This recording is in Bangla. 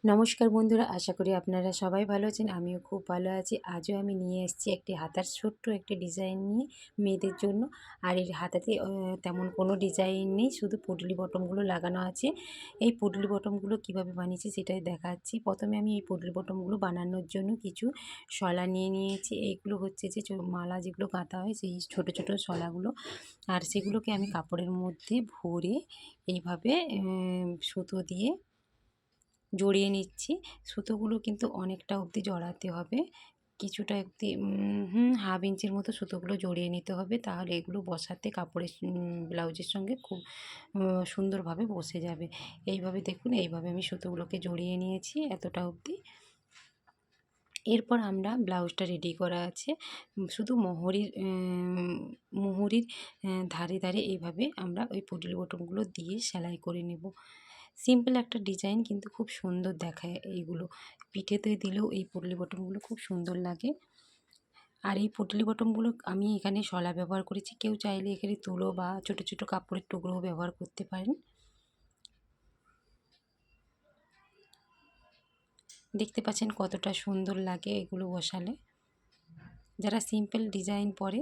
নমস্কার বন্ধুরা, আশা করি আপনারা সবাই ভালো আছেন। আমিও খুব ভালো আছি। আজও আমি নিয়ে এসেছি একটি হাতার ছোট্ট একটি ডিজাইন নিয়ে মেয়েদের জন্য। আর এই হাতাতে তেমন কোনো ডিজাইন নেই, শুধু পুটলি বটমগুলো লাগানো আছে। এই পুটলি বটমগুলো কিভাবে বানিয়েছি সেটাই দেখাচ্ছি। প্রথমে আমি এই পুটলি বটমগুলো বানানোর জন্য কিছু শলা নিয়ে নিয়েছি। এইগুলো হচ্ছে যে মালা যেগুলো গাঁথা হয় সেই ছোট ছোট শলাগুলো। আর সেগুলোকে আমি কাপড়ের মধ্যে ভরে এইভাবে সুতো দিয়ে জড়িয়ে নিচ্ছি। সুতোগুলো কিন্তু অনেকটা অবধি জড়াতে হবে, কিছুটা অবধি হাফ ইঞ্চির মতো সুতোগুলো জড়িয়ে নিতে হবে, তাহলে এগুলো বসাতে কাপড়ের ব্লাউজের সঙ্গে খুব সুন্দরভাবে বসে যাবে। এইভাবে দেখুন, এইভাবে আমি সুতোগুলোকে জড়িয়ে নিয়েছি এতটা অবধি। এরপর আমরা ব্লাউজটা রেডি করা আছে, শুধু মুহুরির ধারে ধারে এইভাবে আমরা ওই পুটলি বটমগুলো দিয়ে সেলাই করে নেব। সিম্পল একটা ডিজাইন, কিন্তু খুব সুন্দর দেখায় এইগুলো। পিঠেতে দিলেও এই পুটলি বটমগুলো খুব সুন্দর লাগে। আর এই পুটলি বটমগুলো আমি এখানে শলা ব্যবহার করেছি, কেউ চাইলে এখানে তুলো বা ছোটো ছোটো কাপড়ের টুকরোও ব্যবহার করতে পারেন। দেখতে পাচ্ছেন কতটা সুন্দর লাগে এগুলো বসালে। যারা সিম্পল ডিজাইন পরে